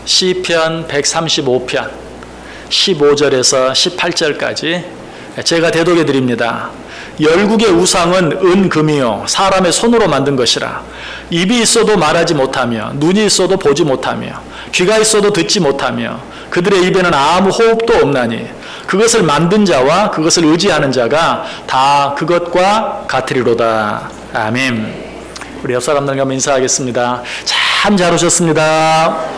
시편 135편 15절에서 18절까지 제가 대독해 드립니다. 열국의 우상은 은금이요 사람의 손으로 만든 것이라. 입이 있어도 말하지 못하며 눈이 있어도 보지 못하며 귀가 있어도 듣지 못하며 그들의 입에는 아무 호흡도 없나니 그것을 만든 자와 그것을 의지하는 자가 다 그것과 같으리로다. 아멘. 우리 옆 사람들과 인사하겠습니다. 참 잘 오셨습니다.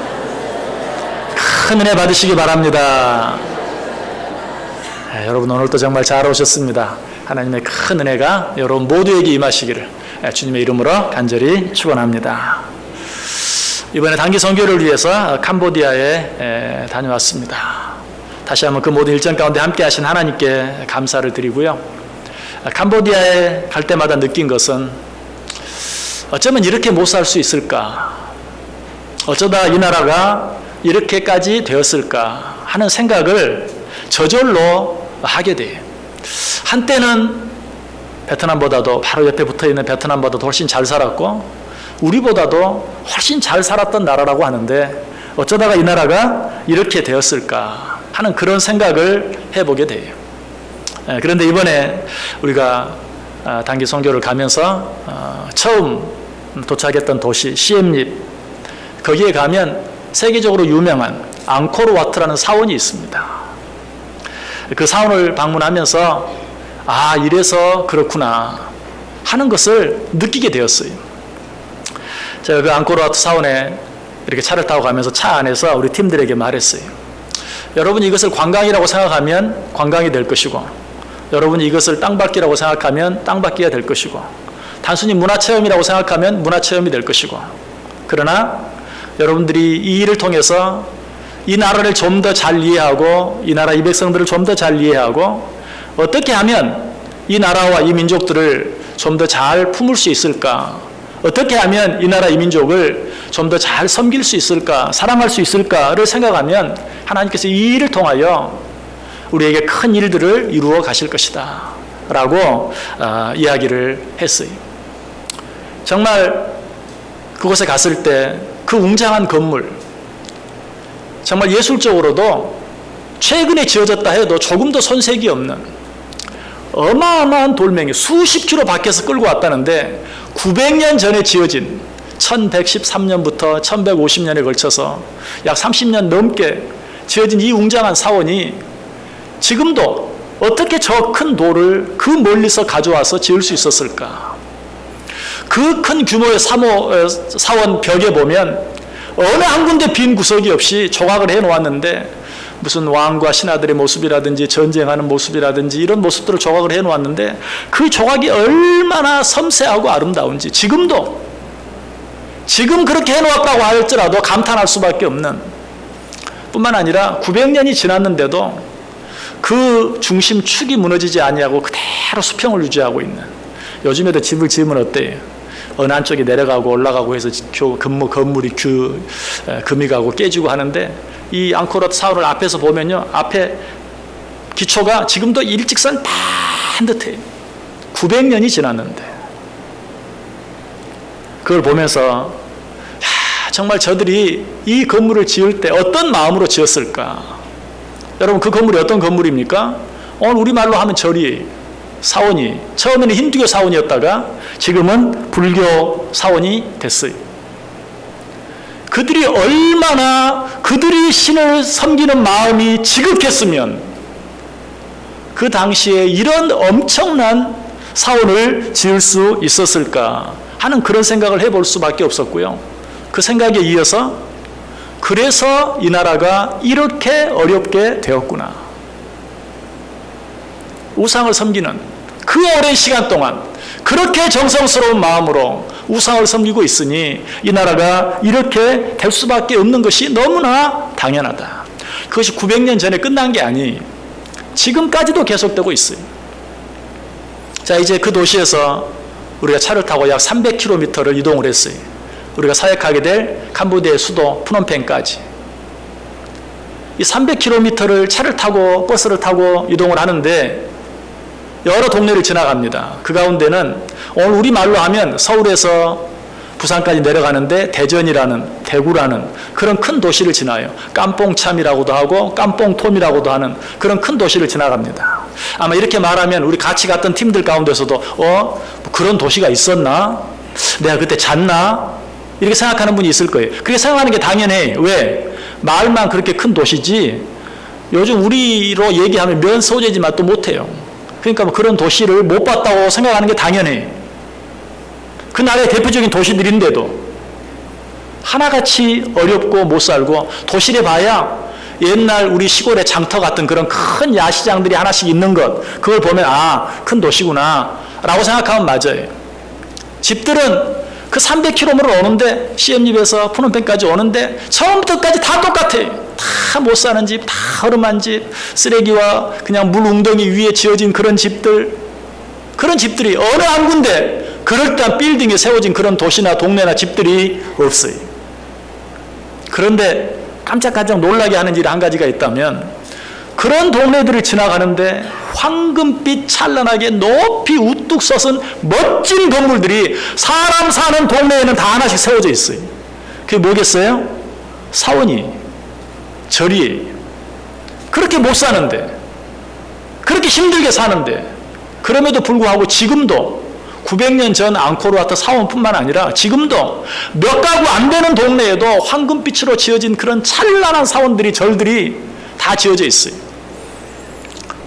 큰 은혜 받으시기 바랍니다. 여러분 오늘도 정말 잘 오셨습니다. 하나님의 큰 은혜가 여러분 모두에게 임하시기를 주님의 이름으로 간절히 축원합니다. 이번에 단기 선교를 위해서 캄보디아에 다녀왔습니다. 다시 한번 그 모든 일정 가운데 함께 하신 하나님께 감사를 드리고요. 캄보디아에 갈 때마다 느낀 것은 어쩌면 이렇게 못 살 수 있을까? 어쩌다 이 나라가 이렇게까지 되었을까? 하는 생각을 저절로 하게 돼요. 한때는 베트남보다도 바로 옆에 붙어있는 베트남보다도 훨씬 잘 살았고 우리보다도 훨씬 잘 살았던 나라라고 하는데 어쩌다가 이 나라가 이렇게 되었을까 하는 그런 생각을 해보게 돼요. 그런데 이번에 우리가 단기 선교를 가면서 처음 도착했던 도시 시엠립, 거기에 가면 세계적으로 유명한 앙코르와트라는 사원이 있습니다. 그 사원을 방문하면서 아, 이래서 그렇구나 하는 것을 느끼게 되었어요. 제가 그 앙코르와트 사원에 이렇게 차를 타고 가면서 차 안에서 우리 팀들에게 말했어요. 여러분이 이것을 관광이라고 생각하면 관광이 될 것이고 여러분이 이것을 땅밟기라고 생각하면 땅밟기가 될 것이고 단순히 문화체험이라고 생각하면 문화체험이 될 것이고 그러나 여러분들이 이 일을 통해서 이 나라를 좀 더 잘 이해하고 이 나라 이 백성들을 좀 더 잘 이해하고 어떻게 하면 이 나라와 이 민족들을 좀 더 잘 품을 수 있을까? 어떻게 하면 이 나라 이 민족을 좀 더 잘 섬길 수 있을까? 사랑할 수 있을까를 생각하면 하나님께서 이 일을 통하여 우리에게 큰 일들을 이루어 가실 것이다 라고 이야기를 했어요. 정말 그곳에 갔을 때 그 웅장한 건물 정말 예술적으로도 최근에 지어졌다 해도 조금도 손색이 없는 어마어마한 돌멩이 수십 킬로 밖에서 끌고 왔다는데 900년 전에 지어진 1113년부터 1150년에 걸쳐서 약 30년 넘게 지어진 이 웅장한 사원이 지금도 어떻게 저 큰 돌을 그 멀리서 가져와서 지을 수 있었을까? 그 큰 규모의 사원 벽에 보면 어느 한 군데 빈 구석이 없이 조각을 해놓았는데 무슨 왕과 신하들의 모습이라든지 전쟁하는 모습이라든지 이런 모습들을 조각을 해놓았는데 그 조각이 얼마나 섬세하고 아름다운지 지금도 지금 그렇게 해놓았다고 할지라도 감탄할 수밖에 없는 뿐만 아니라 900년이 지났는데도 그 중심 축이 무너지지 아니하고 그대로 수평을 유지하고 있는 요즘에도 집을 지으면 어때요? 어느 한쪽이 내려가고 올라가고 해서 건물이 금이 가고 깨지고 하는데 이 앙코르와트 사원을 앞에서 보면요 앞에 기초가 지금도 일직선 반듯해요. 900년이 지났는데 그걸 보면서 정말 저들이 이 건물을 지을 때 어떤 마음으로 지었을까? 여러분 그 건물이 어떤 건물입니까? 오늘 우리말로 하면 절이에요. 사원이 처음에는 힌두교 사원이었다가 지금은 불교 사원이 됐어요. 그들이 얼마나 그들이 신을 섬기는 마음이 지극했으면 그 당시에 이런 엄청난 사원을 지을 수 있었을까 하는 그런 생각을 해볼 수밖에 없었고요. 그 생각에 이어서 그래서 이 나라가 이렇게 어렵게 되었구나. 우상을 섬기는 그 오랜 시간 동안 그렇게 정성스러운 마음으로 우상을 섬기고 있으니 이 나라가 이렇게 될 수밖에 없는 것이 너무나 당연하다. 그것이 900년 전에 끝난 게 아니 지금까지도 계속되고 있어요. 자, 이제 그 도시에서 우리가 차를 타고 약 300km를 이동을 했어요. 우리가 사역하게 될 캄보디아의 수도 프놈펜까지. 이 300km를 차를 타고 버스를 타고 이동을 하는데 여러 동네를 지나갑니다. 그 가운데는 오늘 우리말로 하면 서울에서 부산까지 내려가는데 대전이라는, 대구라는 그런 큰 도시를 지나요. 깜뽕참이라고도 하고 깜뽕톰이라고도 하는 그런 큰 도시를 지나갑니다. 아마 이렇게 말하면 우리 같이 갔던 팀들 가운데서도 그런 도시가 있었나? 내가 그때 잤나? 이렇게 생각하는 분이 있을 거예요. 그렇게 생각하는 게 당연해. 왜? 말만 그렇게 큰 도시지 요즘 우리로 얘기하면 면 소재지만 또 못해요. 그러니까 뭐 그런 도시를 못 봤다고 생각하는 게 당연해. 그 나라의 대표적인 도시들인데도 하나같이 어렵고 못 살고 도시를 봐야 옛날 우리 시골의 장터 같은 그런 큰 야시장들이 하나씩 있는 것 그걸 보면 큰 도시구나 라고 생각하면 맞아요. 집들은 그 300km를 오는데 시엠립에서 푸놈펜까지 오는데 처음부터까지 다 똑같아요. 다 못 사는 집, 다 허름한 집, 쓰레기와 그냥 물 웅덩이 위에 지어진 그런 집들 그런 집들이 어느 한 군데 그럴듯한 빌딩에 세워진 그런 도시나 동네나 집들이 없어요. 그런데 깜짝깜짝 놀라게 하는 일이 한 가지가 있다면 그런 동네들을 지나가는데 황금빛 찬란하게 높이 우뚝 솟은 멋진 건물들이 사람 사는 동네에는 다 하나씩 세워져 있어요. 그게 뭐겠어요? 사원이, 절이. 그렇게 못 사는데, 그렇게 힘들게 사는데, 그럼에도 불구하고 지금도 900년 전 앙코르와트 사원뿐만 아니라 지금도 몇 가구 안 되는 동네에도 황금빛으로 지어진 그런 찬란한 사원들이, 절들이 다 지어져 있어요.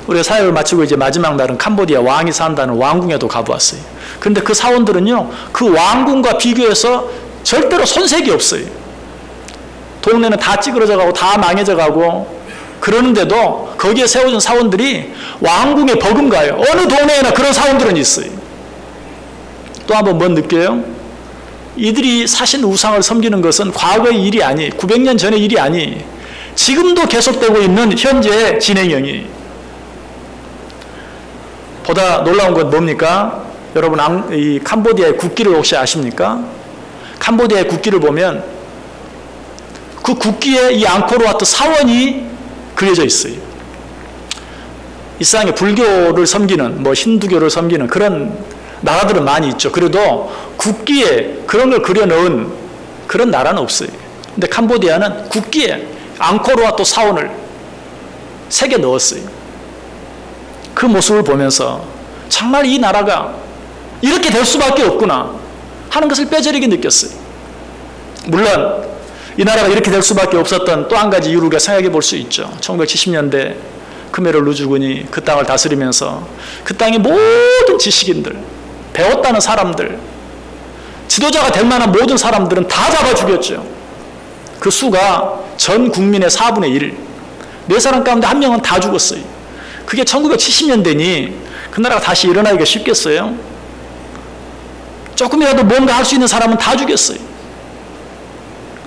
우리가 사역을 마치고 이제 마지막 날은 캄보디아 왕이 산다는 왕궁에도 가보았어요. 그런데 그 사원들은요, 그 왕궁과 비교해서 절대로 손색이 없어요. 동네는 다 찌그러져 가고 다 망해져 가고 그러는데도 거기에 세워진 사원들이 왕궁에 버금가요. 어느 동네에나 그런 사원들은 있어요. 또 한번 뭐 느껴요? 이들이 사신 우상을 섬기는 것은 과거의 일이 아니, 900년 전의 일이 아니, 지금도 계속되고 있는 현재의 진행형이. 보다 놀라운 건 뭡니까? 여러분, 이 캄보디아의 국기를 혹시 아십니까? 캄보디아의 국기를 보면 그 국기에 이 앙코르와트 사원이 그려져 있어요. 이 세상에 불교를 섬기는, 뭐 힌두교를 섬기는 그런 나라들은 많이 있죠. 그래도 국기에 그런 걸 그려 넣은 그런 나라는 없어요. 근데 캄보디아는 국기에 앙코르와트 사원을 새겨 넣었어요. 그 모습을 보면서 정말 이 나라가 이렇게 될 수밖에 없구나 하는 것을 뼈저리게 느꼈어요. 물론 이 나라가 이렇게 될 수밖에 없었던 또 한 가지 이유를 우리가 생각해 볼 수 있죠. 1970년대 크메르 루주군이 그 땅을 다스리면서 그 땅의 모든 지식인들, 배웠다는 사람들, 지도자가 될 만한 모든 사람들은 다 잡아 죽였죠. 그 수가 전 국민의 4분의 1, 4사람 가운데 1명은 다 죽었어요. 그게 1970년대니 그 나라가 다시 일어나기가 쉽겠어요? 조금이라도 뭔가 할 수 있는 사람은 다 죽였어요.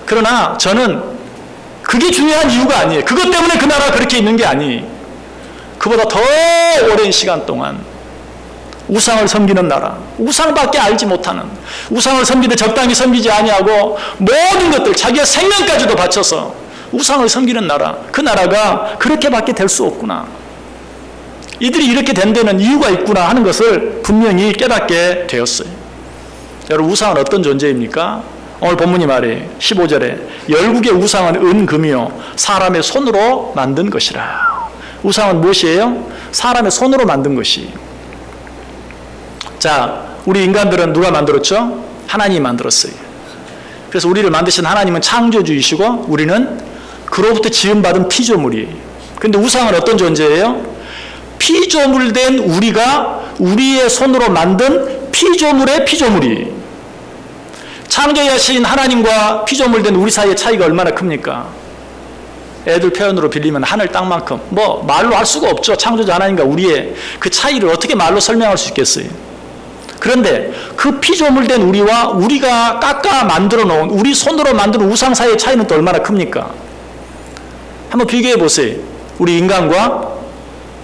그러나 저는 그게 중요한 이유가 아니에요. 그것 때문에 그 나라가 그렇게 있는 게 아니에요. 그보다 더 오랜 시간 동안 우상을 섬기는 나라, 우상밖에 알지 못하는, 우상을 섬기되 적당히 섬기지 아니하고 모든 것들, 자기의 생명까지도 바쳐서 우상을 섬기는 나라, 그 나라가 그렇게밖에 될 수 없구나. 이들이 이렇게 된 데는 이유가 있구나 하는 것을 분명히 깨닫게 되었어요. 여러분, 우상은 어떤 존재입니까? 오늘 본문이 말해 15절에 열국의 우상은 은금이요 사람의 손으로 만든 것이라. 우상은 무엇이에요? 사람의 손으로 만든 것이. 자, 우리 인간들은 누가 만들었죠? 하나님이 만들었어요. 그래서 우리를 만드신 하나님은 창조주이시고 우리는 그로부터 지음받은 피조물이에요. 그런데 우상은 어떤 존재예요? 피조물된 우리가 우리의 손으로 만든 피조물의 피조물이에요. 창조하신 하나님과 피조물된 우리 사이의 차이가 얼마나 큽니까? 애들 표현으로 빌리면 하늘 땅만큼, 뭐 말로 할 수가 없죠. 창조자 하나님과 우리의 그 차이를 어떻게 말로 설명할 수 있겠어요? 그런데 그 피조물된 우리와 우리가 깎아 만들어 놓은 우리 손으로 만든 우상 사이의 차이는 또 얼마나 큽니까? 한번 비교해 보세요. 우리 인간과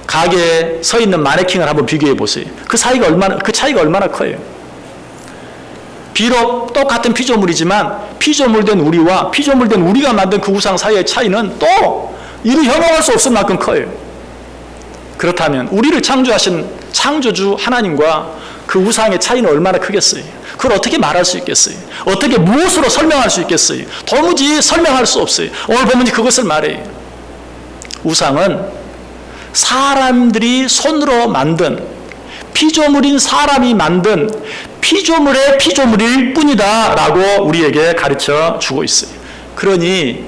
가게에 서 있는 마네킹을 한번 비교해 보세요. 그 차이가 얼마나 커요? 비록 똑같은 피조물이지만 피조물된 우리와 피조물된 우리가 만든 그 우상 사이의 차이는 또 이루 형용할 수 없을 만큼 커요. 그렇다면 우리를 창조하신 창조주 하나님과 그 우상의 차이는 얼마나 크겠어요? 그걸 어떻게 말할 수 있겠어요? 어떻게 무엇으로 설명할 수 있겠어요? 도무지 설명할 수 없어요. 오늘 본문이 그것을 말해요. 우상은 사람들이 손으로 만든, 피조물인 사람이 만든 피조물의 피조물일 뿐이다 라고 우리에게 가르쳐 주고 있어요. 그러니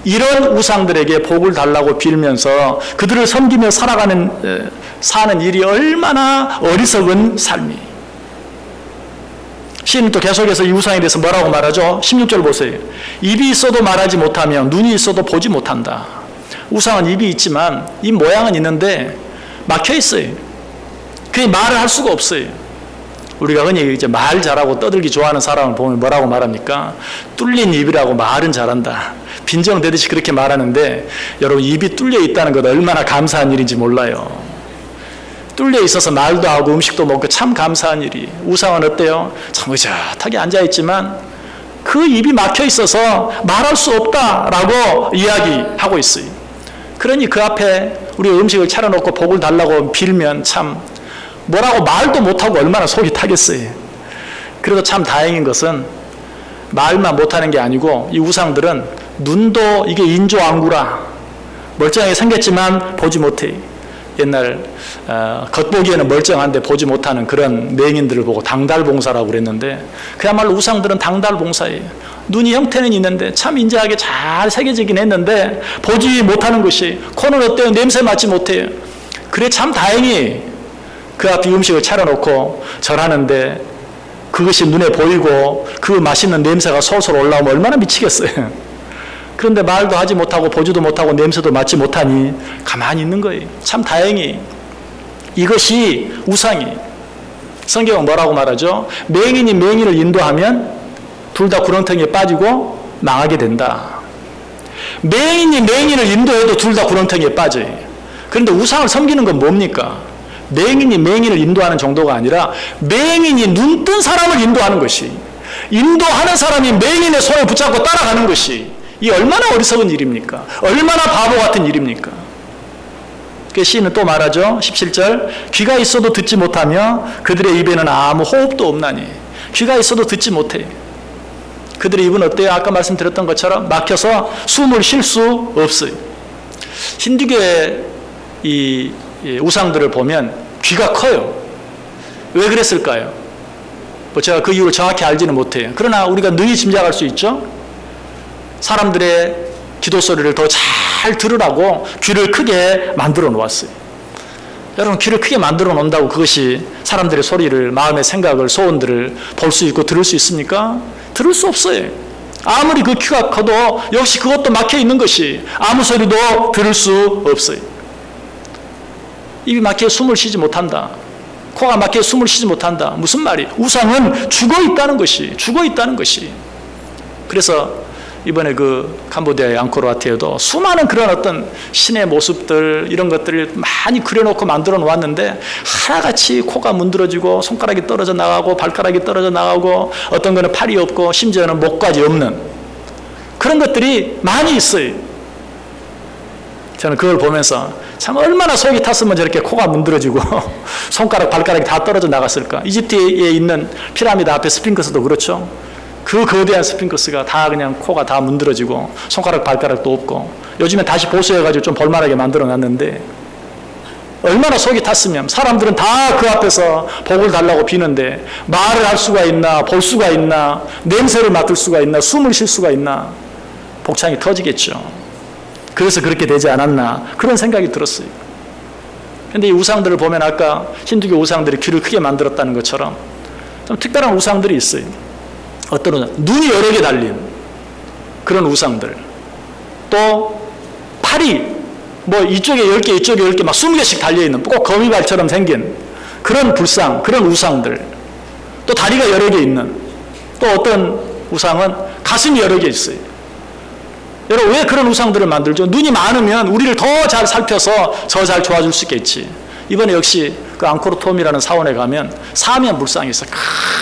이런 우상들에게 복을 달라고 빌면서 그들을 섬기며 사는 일이 얼마나 어리석은 삶이. 시인은 또 계속해서 이 우상에 대해서 뭐라고 말하죠? 16절 보세요. 입이 있어도 말하지 못하며 눈이 있어도 보지 못한다. 우상은 입이 있지만 입 모양은 있는데 막혀 있어요. 그게 말을 할 수가 없어요. 우리가 흔히 이제 말 잘하고 떠들기 좋아하는 사람을 보면 뭐라고 말합니까? 뚫린 입이라고 말은 잘한다. 빈정대듯이 그렇게 말하는데 여러분, 입이 뚫려 있다는 것 얼마나 감사한 일인지 몰라요. 뚫려 있어서 말도 하고 음식도 먹고 참 감사한 일이. 우상은 어때요? 참 의젓하게 앉아있지만 그 입이 막혀 있어서 말할 수 없다라고 이야기하고 있어요. 그러니 그 앞에 우리 음식을 차려놓고 복을 달라고 빌면 참 뭐라고 말도 못하고 얼마나 속이 타겠어요. 그래도 참 다행인 것은 말만 못하는 게 아니고 이 우상들은 눈도 이게 인조안구라 멀쩡하게 생겼지만 보지 못해. 옛날 겉보기에는 멀쩡한데 보지 못하는 그런 맹인들을 보고 당달봉사라고 그랬는데 그야말로 우상들은 당달봉사예요. 눈이 형태는 있는데 참 인자하게 잘 새겨지긴 했는데 보지 못하는 것이. 코는 어때요? 냄새 맡지 못해요. 그래 참 다행히 그 앞에 음식을 차려놓고 절하는데 그것이 눈에 보이고 그 맛있는 냄새가 솔솔 올라오면 얼마나 미치겠어요. 그런데 말도 하지 못하고 보지도 못하고 냄새도 맡지 못하니 가만히 있는 거예요. 참 다행히. 이것이 우상이. 성경은 뭐라고 말하죠? 맹인이 맹인을 인도하면 둘 다 구렁텅이에 빠지고 망하게 된다. 맹인이 맹인을 인도해도 둘 다 구렁텅이에 빠져요. 그런데 우상을 섬기는 건 뭡니까? 맹인이 맹인을 인도하는 정도가 아니라 맹인이 눈뜬 사람을 인도하는 것이, 인도하는 사람이 맹인의 손을 붙잡고 따라가는 것이, 이 얼마나 어리석은 일입니까? 얼마나 바보 같은 일입니까? 그 시인은 또 말하죠. 17절. 귀가 있어도 듣지 못하며 그들의 입에는 아무 호흡도 없나니. 귀가 있어도 듣지 못해. 그들의 입은 어때요? 아까 말씀드렸던 것처럼 막혀서 숨을 쉴 수 없어요. 힌두교의 이 우상들을 보면 귀가 커요. 왜 그랬을까요? 뭐 제가 그 이유를 정확히 알지는 못해요. 그러나 우리가 능히 짐작할 수 있죠. 사람들의 기도 소리를 더 잘 들으라고 귀를 크게 만들어 놓았어요. 여러분, 귀를 크게 만들어 놓는다고 그것이 사람들의 소리를, 마음의 생각을, 소원들을 볼 수 있고 들을 수 있습니까? 들을 수 없어요. 아무리 그 귀가 커도 역시 그것도 막혀 있는 것이 아무 소리도 들을 수 없어요. 입이 막혀 숨을 쉬지 못한다. 코가 막혀 숨을 쉬지 못한다. 무슨 말이에요? 우상은 죽어 있다는 것이, 죽어 있다는 것이. 그래서 이번에 그 캄보디아의 앙코르와트에도 수많은 그런 어떤 신의 모습들, 이런 것들을 많이 그려놓고 만들어 놓았는데 하나같이 코가 문드러지고 손가락이 떨어져 나가고 발가락이 떨어져 나가고 어떤 거는 팔이 없고 심지어는 목까지 없는 그런 것들이 많이 있어요. 저는 그걸 보면서 참 얼마나 속이 탔으면 저렇게 코가 문드러지고 손가락, 발가락이 다 떨어져 나갔을까. 이집트에 있는 피라미드 앞에 스핑크스도 그렇죠. 그 거대한 스핑크스가 다 그냥 코가 다 문드러지고 손가락, 발가락도 없고 요즘에 다시 보수해가지고 좀 볼만하게 만들어놨는데 얼마나 속이 탔으면 사람들은 다 그 앞에서 복을 달라고 비는데 말을 할 수가 있나, 볼 수가 있나, 냄새를 맡을 수가 있나, 숨을 쉴 수가 있나. 복창이 터지겠죠. 그래서 그렇게 되지 않았나 그런 생각이 들었어요. 그런데 이 우상들을 보면 아까 힌두교 우상들이 귀를 크게 만들었다는 것처럼 좀 특별한 우상들이 있어요. 어떤 우상? 눈이 여러 개 달린 그런 우상들. 또 팔이 뭐 이쪽에 10개 이쪽에 10개 막 20개씩 달려있는 꼭 거미발처럼 생긴 그런 불상, 그런 우상들. 또 다리가 여러 개 있는, 또 어떤 우상은 가슴이 여러 개 있어요. 여러분, 왜 그런 우상들을 만들죠? 눈이 많으면 우리를 더 잘 살펴서 더 잘 도와줄 수 있겠지. 이번에 역시 그 앙코르톰이라는 사원에 가면 사면 불상이 있어요.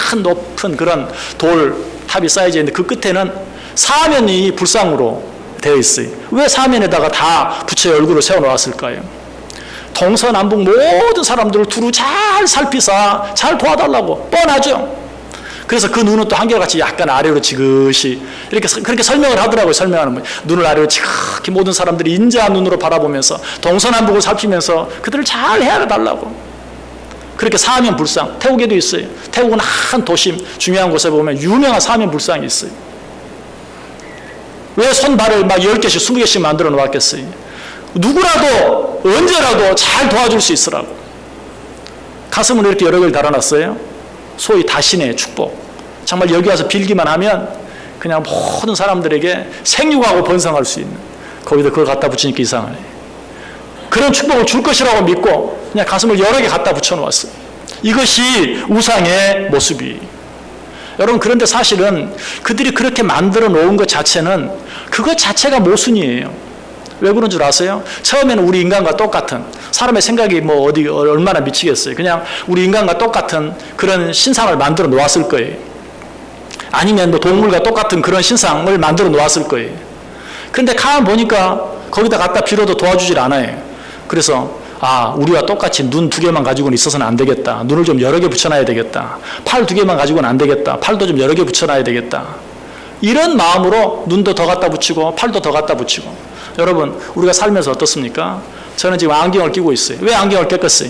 큰 높은 그런 돌 탑이 쌓여져 있는데 그 끝에는 사면이 불상으로 되어 있어요. 왜 사면에다가 다 부처의 얼굴을 세워놓았을까요? 동서남북 모든 사람들을 두루 잘 살피사 잘 도와달라고. 뻔하죠. 그래서 그 눈은 또 한결같이 약간 아래로 지그시 이렇게 그렇게 설명을 하더라고요. 설명하는 분. 눈을 아래로 지극히 모든 사람들이 인자한 눈으로 바라보면서 동서남북을 살피면서 그들을 잘 헤아려달라고. 그렇게 사면불상, 태국에도 있어요. 태국은 한 도심 중요한 곳에 보면 유명한 사면불상이 있어요. 왜 손발을 막 10개씩 20개씩 만들어 놓았겠어요? 누구라도 언제라도 잘 도와줄 수 있으라고. 가슴을 이렇게 여러 개를 달아놨어요. 소위 다신의 축복. 정말 여기 와서 빌기만 하면 그냥 모든 사람들에게 생육하고 번성할 수 있는, 거기다 그걸 갖다 붙이니까 이상하네. 그런 축복을 줄 것이라고 믿고 그냥 가슴을 여러 개 갖다 붙여놓았어요. 이것이 우상의 모습이. 여러분, 그런데 사실은 그들이 그렇게 만들어 놓은 것 자체는 그것 자체가 모순이에요. 왜 그런 줄 아세요? 처음에는 우리 인간과 똑같은, 사람의 생각이 뭐 어디 얼마나 미치겠어요. 그냥 우리 인간과 똑같은 그런 신상을 만들어 놓았을 거예요. 아니면 뭐 동물과 똑같은 그런 신상을 만들어 놓았을 거예요. 그런데 가만 보니까 거기다 갖다 빌어도 도와주질 않아요. 그래서 우리와 똑같이 눈 2개만 가지고는 있어서는 안 되겠다. 눈을 좀 여러 개 붙여놔야 되겠다. 팔 2개만 가지고는 안 되겠다. 팔도 좀 여러 개 붙여놔야 되겠다. 이런 마음으로 눈도 더 갖다 붙이고 팔도 더 갖다 붙이고. 여러분, 우리가 살면서 어떻습니까? 저는 지금 안경을 끼고 있어요. 왜 안경을 꼈겠어요?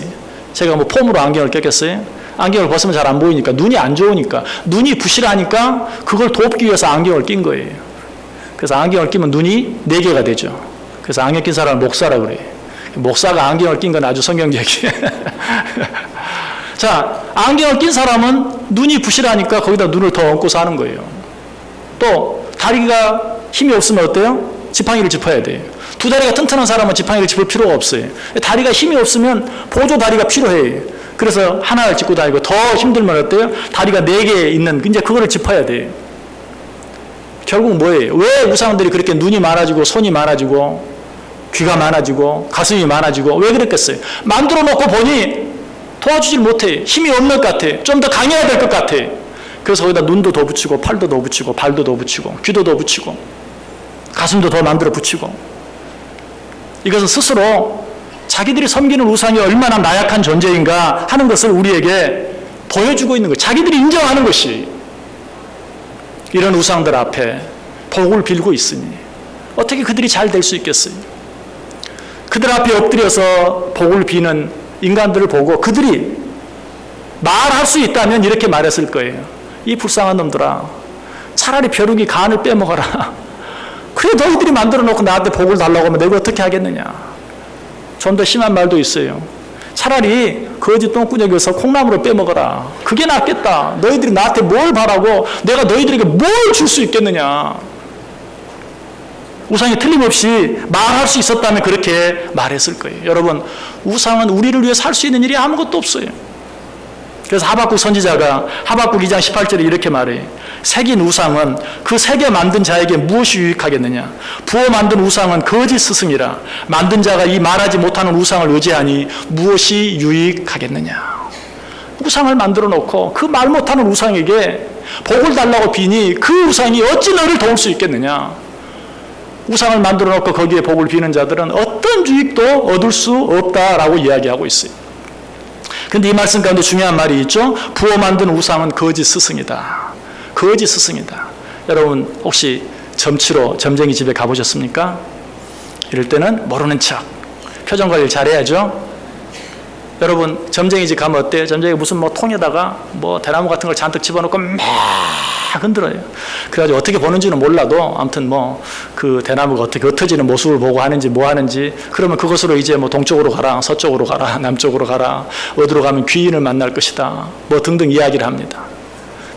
제가 뭐 폼으로 안경을 꼈겠어요? 안경을 벗으면 잘 안 보이니까, 눈이 안 좋으니까, 눈이 부실하니까 그걸 돕기 위해서 안경을 낀 거예요. 그래서 안경을 끼면 눈이 4개가 되죠. 그래서 안경 낀 사람을 목사라 그래요. 목사가 안경을 낀 건 아주 성경적이에요. 자, 안경을 낀 사람은 눈이 부실하니까 거기다 눈을 더 얹고 사는 거예요. 또 다리가 힘이 없으면 어때요? 지팡이를 짚어야 돼요. 2 다리가 튼튼한 사람은 지팡이를 짚을 필요가 없어요. 다리가 힘이 없으면 보조 다리가 필요해요. 그래서 하나를 짚고 다니고, 더 힘들면 어때요? 다리가 4개 있는, 이제 그거를 짚어야 돼요. 결국 뭐예요? 왜 우상들이 그렇게 눈이 많아지고 손이 많아지고 귀가 많아지고 가슴이 많아지고 왜 그랬겠어요? 만들어 놓고 보니 도와주질 못해. 힘이 없는 것 같아. 좀 더 강해야 될 것 같아. 그래서 거기다 눈도 더 붙이고 팔도 더 붙이고 발도 더 붙이고 귀도 더 붙이고 가슴도 더 만들어 붙이고. 이것은 스스로 자기들이 섬기는 우상이 얼마나 나약한 존재인가 하는 것을 우리에게 보여주고 있는 거예요. 자기들이 인정하는 것이. 이런 우상들 앞에 복을 빌고 있으니 어떻게 그들이 잘 될 수 있겠어요? 그들 앞에 엎드려서 복을 비는 인간들을 보고 그들이 말할 수 있다면 이렇게 말했을 거예요. 이 불쌍한 놈들아, 차라리 벼룩이 간을 빼먹어라. 그래 너희들이 만들어 놓고 나한테 복을 달라고 하면 내가 어떻게 하겠느냐. 좀 더 심한 말도 있어요. 차라리 거지 똥구녕에서 콩나물을 빼먹어라. 그게 낫겠다. 너희들이 나한테 뭘 바라고 내가 너희들에게 뭘 줄 수 있겠느냐. 우상이 틀림없이 말할 수 있었다면 그렇게 말했을 거예요. 여러분, 우상은 우리를 위해 살 수 있는 일이 아무것도 없어요. 그래서 하박국 선지자가 하박국 2장 18절에 이렇게 말해요. 새긴 우상은 그 새겨 만든 자에게 무엇이 유익하겠느냐. 부어 만든 우상은 거짓 스승이라. 만든 자가 이 말하지 못하는 우상을 의지하니 무엇이 유익하겠느냐. 우상을 만들어 놓고 그 말 못하는 우상에게 복을 달라고 비니 그 우상이 어찌 너를 도울 수 있겠느냐. 우상을 만들어 놓고 거기에 복을 비는 자들은 어떤 유익도 얻을 수 없다라고 이야기하고 있어요. 그런데 이 말씀 가운데 중요한 말이 있죠. 부어 만든 우상은 거짓 스승이다. 거짓 스승이다. 여러분 혹시 점치러 점쟁이 집에 가보셨습니까? 이럴 때는 모르는 척 표정 관리를 잘해야죠. 여러분 점쟁이 집 가면 어때요? 점쟁이 무슨 뭐 통에다가 뭐 대나무 같은 걸 잔뜩 집어넣고 막 흔들어요. 그래가지고 어떻게 보는지는 몰라도 아무튼 뭐 그 대나무가 어떻게 흩어지는 모습을 보고 하는지 뭐 하는지, 그러면 그것으로 이제 뭐 동쪽으로 가라, 서쪽으로 가라, 남쪽으로 가라, 어디로 가면 귀인을 만날 것이다, 뭐 등등 이야기를 합니다.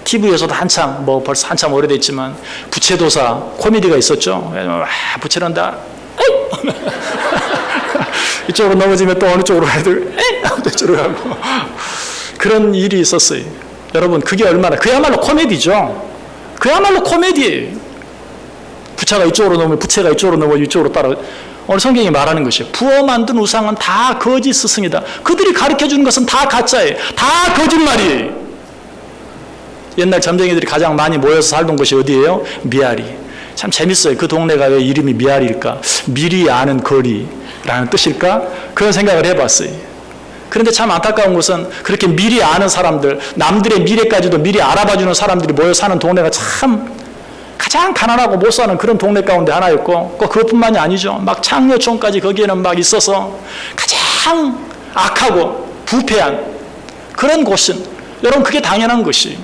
TV에서도 한참 뭐 벌써 한참 오래됐지만 부채도사 코미디가 있었죠. 부채란다. 이쪽으로 넘어지면 또 어느 쪽으로 가야 돼. 이쪽으로 가고. 그런 일이 있었어요. 여러분 그게 얼마나, 그야말로 코미디죠. 그야말로 코미디예요. 부채가 이쪽으로 넘으면 부채가 이쪽으로 넘어 이쪽으로 따라. 오늘 성경이 말하는 것이에요. 부어 만든 우상은 다 거짓 스승이다. 그들이 가르쳐주는 것은 다 가짜예요. 다 거짓말이에요. 옛날 점쟁이들이 가장 많이 모여서 살던 곳이 어디예요? 미아리. 참 재밌어요. 그 동네가 왜 이름이 미아리일까? 미리 아는 거리라는 뜻일까? 그런 생각을 해봤어요. 그런데 참 안타까운 것은 그렇게 미리 아는 사람들, 남들의 미래까지도 미리 알아봐주는 사람들이 모여 사는 동네가 참 가장 가난하고 못 사는 그런 동네 가운데 하나였고, 그것뿐만이 아니죠. 막 창녀촌까지 거기에는 막 있어서 가장 악하고 부패한 그런 곳은, 여러분, 그게 당연한 것이,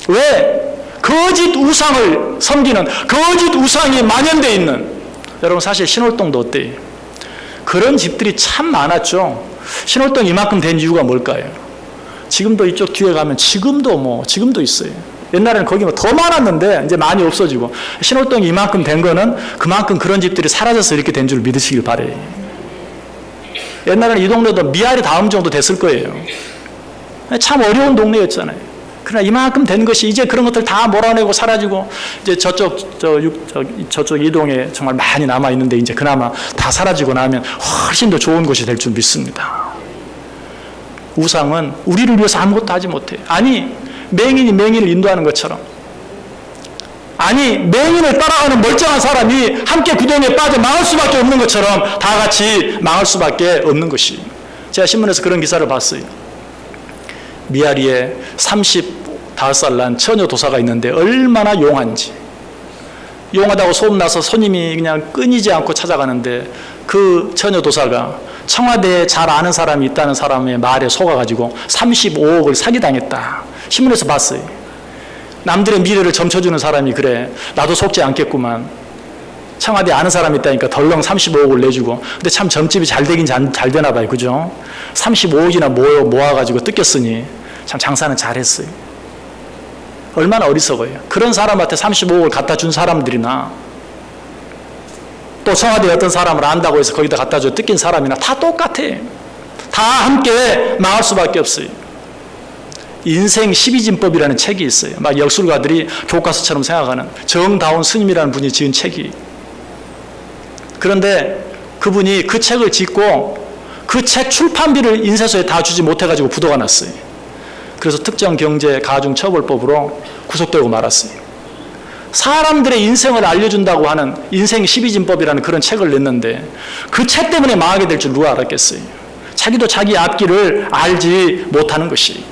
왜? 거짓 우상을 섬기는, 거짓 우상이 만연되어 있는, 여러분, 사실 신월동도 어때요? 그런 집들이 참 많았죠. 신월동 이만큼 된 이유가 뭘까요? 지금도 이쪽 뒤에 가면 지금도 있어요. 옛날에는 거기 더 많았는데 이제 많이 없어지고, 신월동이 이만큼 된 거는 그만큼 그런 집들이 사라져서 이렇게 된 줄 믿으시길 바래요. 옛날에는 이 동네도 미아리 다음 정도 됐을 거예요. 참 어려운 동네였잖아요. 그러나 이만큼 된 것이 이제 그런 것들 다 몰아내고 사라지고, 이제 저쪽 이동에 정말 많이 남아있는데 이제 그나마 다 사라지고 나면 훨씬 더 좋은 곳이 될 줄 믿습니다. 우상은 우리를 위해서 아무것도 하지 못해요. 아니, 맹인이 맹인을 인도하는 것처럼, 아니, 맹인을 따라가는 멀쩡한 사람이 함께 구덩이에 빠져 망할 수밖에 없는 것처럼 다 같이 망할 수밖에 없는 것이. 제가 신문에서 그런 기사를 봤어요. 미아리에 35살 난 처녀 도사가 있는데 얼마나 용한지, 용하다고 소문나서 손님이 그냥 끊이지 않고 찾아가는데, 그 처녀 도사가 청와대에 잘 아는 사람이 있다는 사람의 말에 속아가지고 35억을 사기당했다. 신문에서 봤어요. 남들의 미래를 점쳐주는 사람이 그래, 나도 속지 않겠구만, 청와대에 아는 사람이 있다니까 덜렁 35억을 내주고. 근데 참 점집이 잘 되긴 잘 되나 봐요. 그죠? 35억이나 모아가지고 뜯겼으니 참 장사는 잘했어요. 얼마나 어리석어요. 그런 사람한테 35억을 갖다 준 사람들이나, 또 청와대 어떤 사람을 안다고 해서 거기다 갖다 줘 뜯긴 사람이나 다 똑같아. 다 함께 망할 수밖에 없어요. 인생 12진법이라는 책이 있어요. 막 역술가들이 교과서처럼 생각하는 정다운 스님이라는 분이 지은 책이. 그런데 그분이 그 책을 짓고 그 책 출판비를 인쇄소에 다 주지 못해가지고 부도가 났어요. 그래서 특정경제가중처벌법으로 구속되고 말았어요. 사람들의 인생을 알려준다고 하는 인생 12진법이라는 그런 책을 냈는데 그 책 때문에 망하게 될 줄 누가 알았겠어요. 자기도 자기 앞길을 알지 못하는 것이.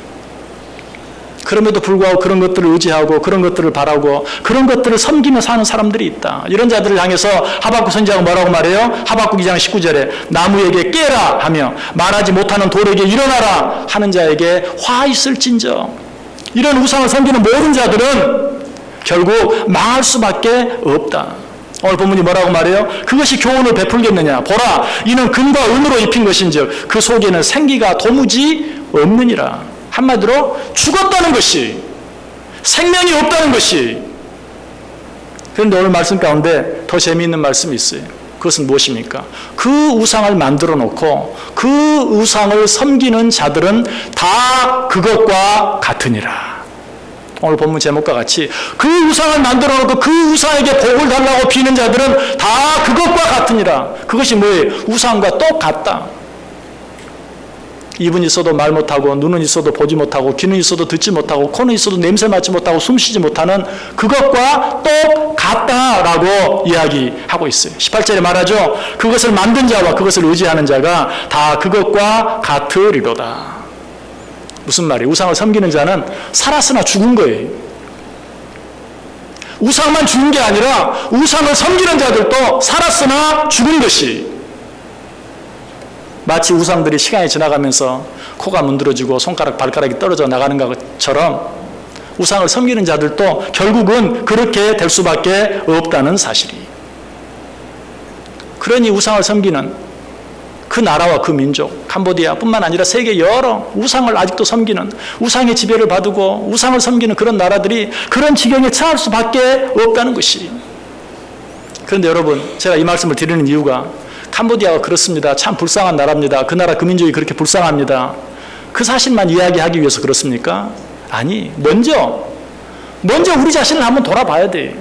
그럼에도 불구하고 그런 것들을 의지하고 그런 것들을 바라고 그런 것들을 섬기며 사는 사람들이 있다. 이런 자들을 향해서 하박국 선지자가 뭐라고 말해요? 하박국 2장 19절에 나무에게 깨라 하며 말하지 못하는 돌에게 일어나라 하는 자에게 화 있을진저. 이런 우상을 섬기는 모든 자들은 결국 망할 수밖에 없다. 오늘 본문이 뭐라고 말해요? 그것이 교훈을 베풀겠느냐? 보라, 이는 금과 은으로 입힌 것인즉 그 속에는 생기가 도무지 없느니라. 한마디로 죽었다는 것이, 생명이 없다는 것이. 그런데 오늘 말씀 가운데 더 재미있는 말씀이 있어요. 그것은 무엇입니까? 그 우상을 만들어 놓고 그 우상을 섬기는 자들은 다 그것과 같으니라. 오늘 본문 제목과 같이 그 우상을 만들어 놓고 그 우상에게 복을 달라고 비는 자들은 다 그것과 같으니라. 그것이 뭐예요? 우상과 똑같다. 입은 있어도 말 못하고, 눈은 있어도 보지 못하고, 귀는 있어도 듣지 못하고, 코는 있어도 냄새 맡지 못하고, 숨 쉬지 못하는 그것과 똑같다라고 이야기하고 있어요. 18절에 말하죠. 그것을 만든 자와 그것을 의지하는 자가 다 그것과 같으리로다. 무슨 말이에요? 우상을 섬기는 자는 살았으나 죽은 거예요. 우상만 죽은 게 아니라 우상을 섬기는 자들도 살았으나 죽은 것이. 마치 우상들이 시간이 지나가면서 코가 문드러지고 손가락, 발가락이 떨어져 나가는 것처럼 우상을 섬기는 자들도 결국은 그렇게 될 수밖에 없다는 사실이. 그러니 우상을 섬기는 그 나라와 그 민족, 캄보디아뿐만 아니라 세계 여러 우상을 아직도 섬기는, 우상의 지배를 받고 우상을 섬기는 그런 나라들이 그런 지경에 처할 수밖에 없다는 것이. 그런데 여러분, 제가 이 말씀을 드리는 이유가 캄보디아가 그렇습니다. 참 불쌍한 나라입니다. 그 나라 그 민족이 그렇게 불쌍합니다. 그 사실만 이야기하기 위해서 그렇습니까? 아니, 먼저 우리 자신을 한번 돌아봐야 돼.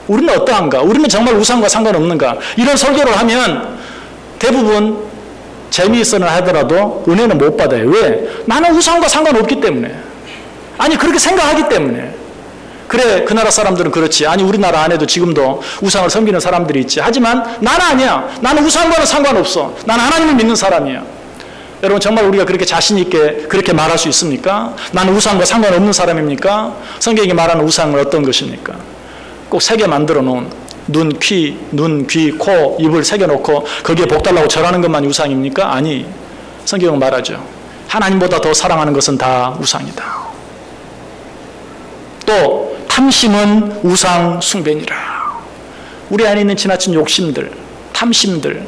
우리는 어떠한가? 우리는 정말 우상과 상관없는가? 이런 설교를 하면 대부분 재미있어는 하더라도 은혜는 못 받아요. 왜? 나는 우상과 상관없기 때문에. 아니, 그렇게 생각하기 때문에. 그래, 그 나라 사람들은 그렇지. 아니, 우리나라 안에도 지금도 우상을 섬기는 사람들이 있지. 하지만 나는 아니야. 나는 우상과는 상관없어. 나는 하나님을 믿는 사람이야. 여러분 정말 우리가 그렇게 자신 있게 그렇게 말할 수 있습니까? 나는 우상과 상관없는 사람입니까? 성경이 말하는 우상은 어떤 것입니까? 꼭 새겨 만들어 놓은 눈, 귀, 코, 입을 새겨놓고 거기에 복 달라고 절하는 것만이 우상입니까? 아니, 성경은 말하죠. 하나님보다 더 사랑하는 것은 다 우상이다. 또 탐심은 우상 숭배니라. 우리 안에 있는 지나친 욕심들, 탐심들,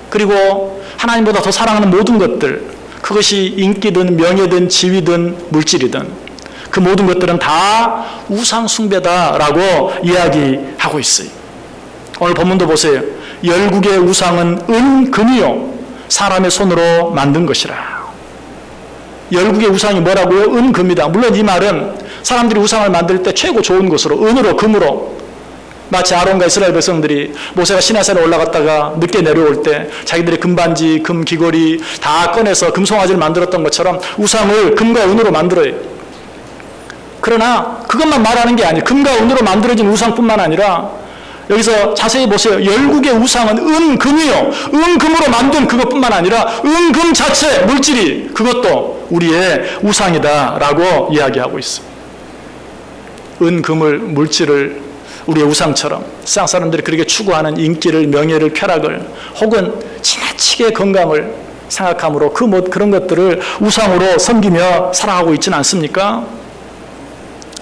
그리고 하나님보다 더 사랑하는 모든 것들, 그것이 인기든 명예든 지위든 물질이든 그 모든 것들은 다 우상 숭배다라고 이야기하고 있어요. 오늘 본문도 보세요. 열국의 우상은 은금이요 사람의 손으로 만든 것이라. 열국의 우상이 뭐라고요? 은금이다. 물론 이 말은 사람들이 우상을 만들 때 최고 좋은 것으로, 은으로, 금으로, 마치 아론과 이스라엘 백성들이 모세가 시내산에 올라갔다가 늦게 내려올 때 자기들의 금반지, 금 귀걸이 다 꺼내서 금송아지를 만들었던 것처럼 우상을 금과 은으로 만들어요. 그러나 그것만 말하는 게 아니에요. 금과 은으로 만들어진 우상뿐만 아니라 여기서 자세히 보세요. 열국의 우상은 은금이요. 은금으로 만든 그것뿐만 아니라 은금 자체, 물질이 그것도 우리의 우상이다라고 이야기하고 있습니다. 은금을, 물질을 우리의 우상처럼 세상 사람들이 그렇게 추구하는 인기를, 명예를, 쾌락을 혹은 지나치게 건강을 생각함으로 그런 것들을 우상으로 섬기며 살아가고 있지는 않습니까?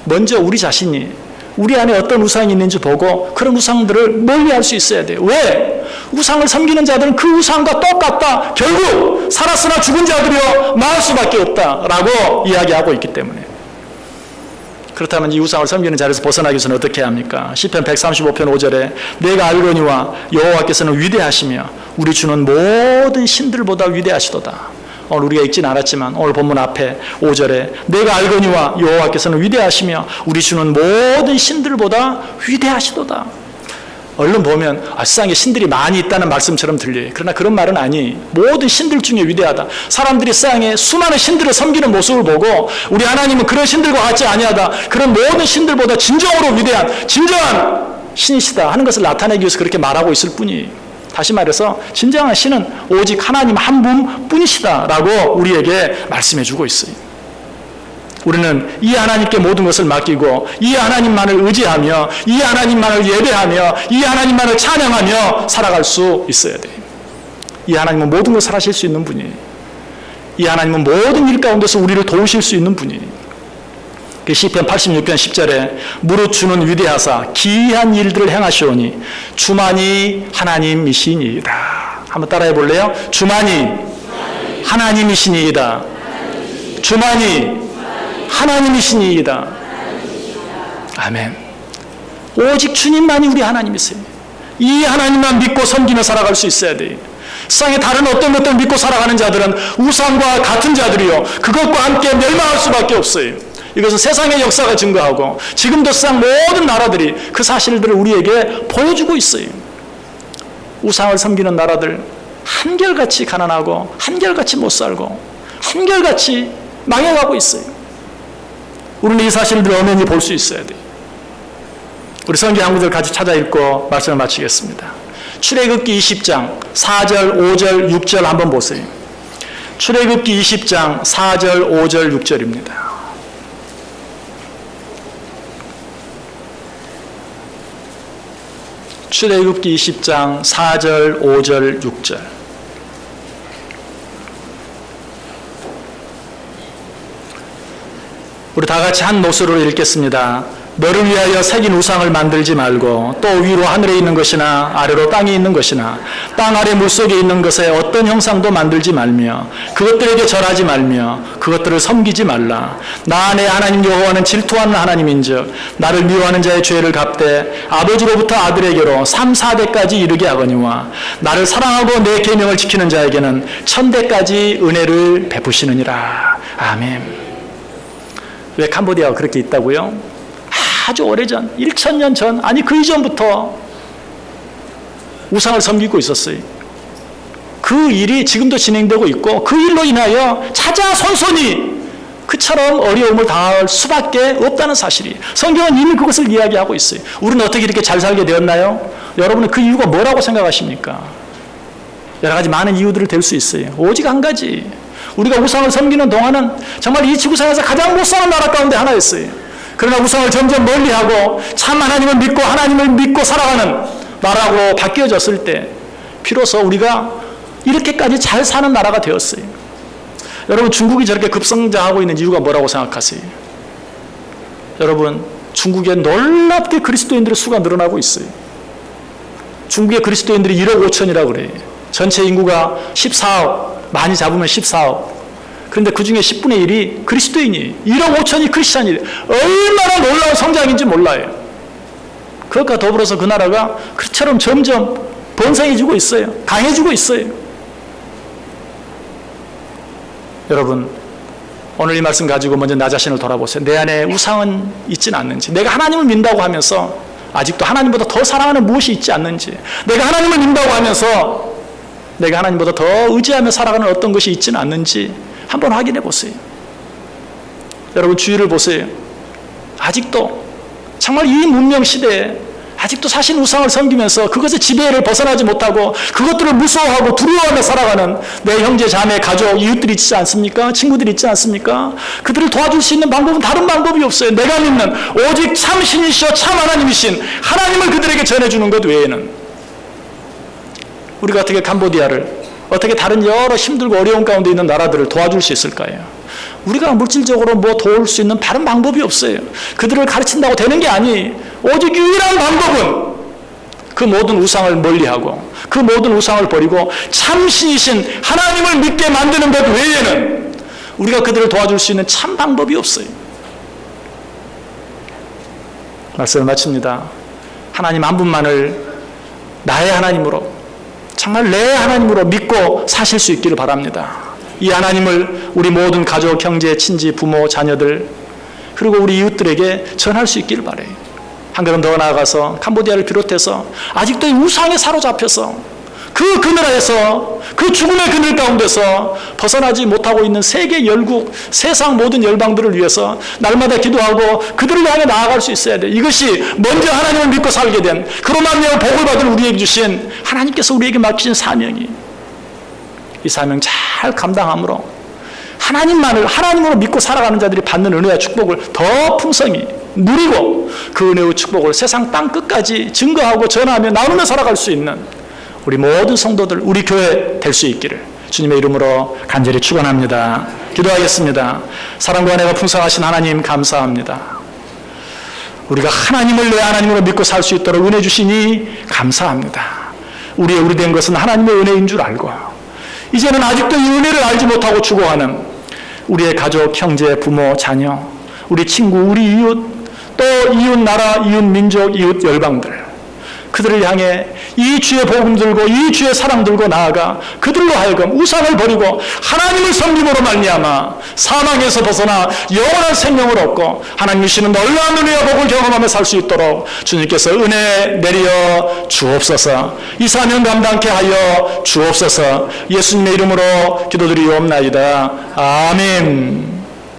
먼저 우리 자신이 우리 안에 어떤 우상이 있는지 보고 그런 우상들을 멀리할 수 있어야 돼요. 왜? 우상을 섬기는 자들은 그 우상과 똑같다. 결국 살았으나 죽은 자들이여 나을 수밖에 없다라고 이야기하고 있기 때문에. 그렇다면 이 우상을 섬기는 자리에서 벗어나기 위해서는 어떻게 해야 합니까? 시편 135편 5절에 내가 알거니와 여호와께서는 위대하시며 우리 주는 모든 신들보다 위대하시도다. 오늘 우리가 읽진 않았지만 오늘 본문 앞에 5절에 내가 알거니와 여호와께서는 위대하시며 우리 주는 모든 신들보다 위대하시도다. 얼른 보면 세상에 신들이 많이 있다는 말씀처럼 들려요. 그러나 그런 말은 아니. 모든 신들 중에 위대하다. 사람들이 세상에 수많은 신들을 섬기는 모습을 보고 우리 하나님은 그런 신들과 같지 아니하다. 그런 모든 신들보다 진정으로 위대한 진정한 신이시다 하는 것을 나타내기 위해서 그렇게 말하고 있을 뿐이에요. 다시 말해서 진정한 신은 오직 하나님 한 분뿐이시다라고 우리에게 말씀해 주고 있어요. 우리는 이 하나님께 모든 것을 맡기고 이 하나님만을 의지하며 이 하나님만을 예배하며 이 하나님만을 찬양하며 살아갈 수 있어야 돼요. 이 하나님은 모든 것을 하실 수 있는 분이에요. 이 하나님은 모든 일 가운데서 우리를 도우실 수 있는 분이에요. 시편 86편 10절에 무릇 주는 위대하사 기이한 일들을 행하시오니 주만이 하나님이시니이다. 한번 따라해 볼래요? 주만이 하나님이시니이다. 주만이 하나님이시니이다. 아멘. 오직 주님만이 우리 하나님이세요. 이 하나님만 믿고 섬기며 살아갈 수 있어야 돼요. 세상에 다른 어떤 것들 믿고 살아가는 자들은 우상과 같은 자들이요 그것과 함께 멸망할 수밖에 없어요. 이것은 세상의 역사가 증거하고 지금도 세상 모든 나라들이 그 사실들을 우리에게 보여주고 있어요. 우상을 섬기는 나라들 한결같이 가난하고 한결같이 못 살고 한결같이 망해가고 있어요. 우리는 이 사실들을 엄연히 볼 수 있어야 돼요. 우리 성경 한 구절 같이 찾아 읽고 말씀을 마치겠습니다. 출애굽기 20장 4절, 5절, 6절 한번 보세요. 출애굽기 20장 4절, 5절, 6절입니다. 출애굽기 20장 4절, 5절, 6절. 우리 다 같이 한 목소리로 읽겠습니다. 너를 위하여 새긴 우상을 만들지 말고 또 위로 하늘에 있는 것이나 아래로 땅에 있는 것이나 땅 아래 물속에 있는 것에 어떤 형상도 만들지 말며 그것들에게 절하지 말며 그것들을 섬기지 말라. 나 내 하나님 여호와는 질투하는 하나님인즉 나를 미워하는 자의 죄를 갚되 아버지로부터 아들에게로 3, 4대까지 이르게 하거니와 나를 사랑하고 내 계명을 지키는 자에게는 1000대까지 은혜를 베푸시느니라. 아멘. 왜 캄보디아가 그렇게 있다고요? 아주 오래전 1000년 전 아니 그 이전부터 우상을 섬기고 있었어요. 그 일이 지금도 진행되고 있고 그 일로 인하여 자자손손이 그처럼 어려움을 당할 수밖에 없다는 사실이 성경은 이미 그것을 이야기하고 있어요. 우리는 어떻게 이렇게 잘 살게 되었나요? 여러분은 그 이유가 뭐라고 생각하십니까? 여러 가지 많은 이유들을 댈 수 있어요. 오직 한 가지 우리가 우상을 섬기는 동안은 정말 이 지구상에서 가장 못 사는 나라 가운데 하나였어요. 그러나 우상을 점점 멀리하고 참 하나님을 믿고 살아가는 나라로 바뀌어졌을 때 비로소 우리가 이렇게까지 잘 사는 나라가 되었어요. 여러분, 중국이 저렇게 급성장하고 있는 이유가 뭐라고 생각하세요? 여러분, 중국에 놀랍게 그리스도인들의 수가 늘어나고 있어요. 중국의 그리스도인들이 1억 5천이라고 그래요. 전체 인구가 14억, 많이 잡으면 14억. 그런데 그 중에 10분의 1이 그리스도인이에요. 1억 5천이 크리스찬이에요. 얼마나 놀라운 성장인지 몰라요. 그것과 더불어서 그 나라가 그처럼 점점 번성해지고 있어요. 강해지고 있어요. 여러분, 오늘 이 말씀 가지고 먼저 나 자신을 돌아보세요. 내 안에 우상은 있지는 않는지, 내가 하나님을 믿는다고 하면서 아직도 하나님보다 더 사랑하는 무엇이 있지 않는지, 내가 하나님을 믿는다고 하면서 내가 하나님보다 더 의지하며 살아가는 어떤 것이 있지는 않는지 한번 확인해 보세요. 여러분, 주위를 보세요. 아직도 정말 이 문명 시대에 아직도 사신 우상을 섬기면서 그것의 지배를 벗어나지 못하고 그것들을 무서워하고 두려워하며 살아가는 내 형제, 자매, 가족, 이웃들이 있지 않습니까? 친구들이 있지 않습니까? 그들을 도와줄 수 있는 방법은 다른 방법이 없어요. 내가 믿는 오직 참 신이시여 참 하나님이신 하나님을 그들에게 전해주는 것 외에는. 우리가 어떻게 캄보디아를, 어떻게 다른 여러 힘들고 어려운 가운데 있는 나라들을 도와줄 수 있을까요? 우리가 물질적으로 뭐 도울 수 있는 다른 방법이 없어요. 그들을 가르친다고 되는 게 아니, 오직 유일한 방법은 그 모든 우상을 멀리하고 그 모든 우상을 버리고 참신이신 하나님을 믿게 만드는 것 외에는 우리가 그들을 도와줄 수 있는 참 방법이 없어요. 말씀을 마칩니다. 하나님 한 분만을 나의 하나님으로, 정말 내 하나님으로 믿고 사실 수 있기를 바랍니다. 이 하나님을 우리 모든 가족, 형제, 친지, 부모, 자녀들, 그리고 우리 이웃들에게 전할 수 있기를 바라요. 한 걸음 더 나아가서 캄보디아를 비롯해서 아직도 이 우상에 사로잡혀서 그 그늘에서, 그 죽음의 그늘 가운데서 벗어나지 못하고 있는 세계 열국, 세상 모든 열방들을 위해서 날마다 기도하고 그들을 향해 나아갈 수 있어야 돼요. 이것이 먼저 하나님을 믿고 살게 된, 그로 말미암아 복을 받을 우리에게 주신 하나님께서 우리에게 맡기신 사명이, 이 사명 잘 감당함으로 하나님만을 하나님으로 믿고 살아가는 자들이 받는 은혜와 축복을 더 풍성히 누리고 그 은혜의 축복을 세상 땅 끝까지 증거하고 전하며 나누며 살아갈 수 있는 우리 모든 성도들, 우리 교회 될 수 있기를 주님의 이름으로 간절히 축원합니다. 기도하겠습니다. 사랑과 은혜가 풍성하신 하나님 감사합니다. 우리가 하나님을 내 하나님으로 믿고 살 수 있도록 은혜 주시니 감사합니다. 우리 된 것은 하나님의 은혜인 줄 알고 이제는 아직도 이 은혜를 알지 못하고 죽어가는 우리의 가족, 형제, 부모, 자녀, 우리 친구, 우리 이웃, 또 이웃 나라, 이웃 민족, 이웃 열방들, 그들을 향해 이 주의 복음 들고 이 주의 사랑 들고 나아가 그들로 하여금 우상을 버리고 하나님을 섬김으로 말미암아 사망에서 벗어나 영원한 생명을 얻고 하나님 주시는 놀라운 은혜와 복을 경험하며 살 수 있도록 주님께서 은혜 내려 주옵소서. 이 사명 감당케 하여 주옵소서. 예수님의 이름으로 기도드리옵나이다. 아멘.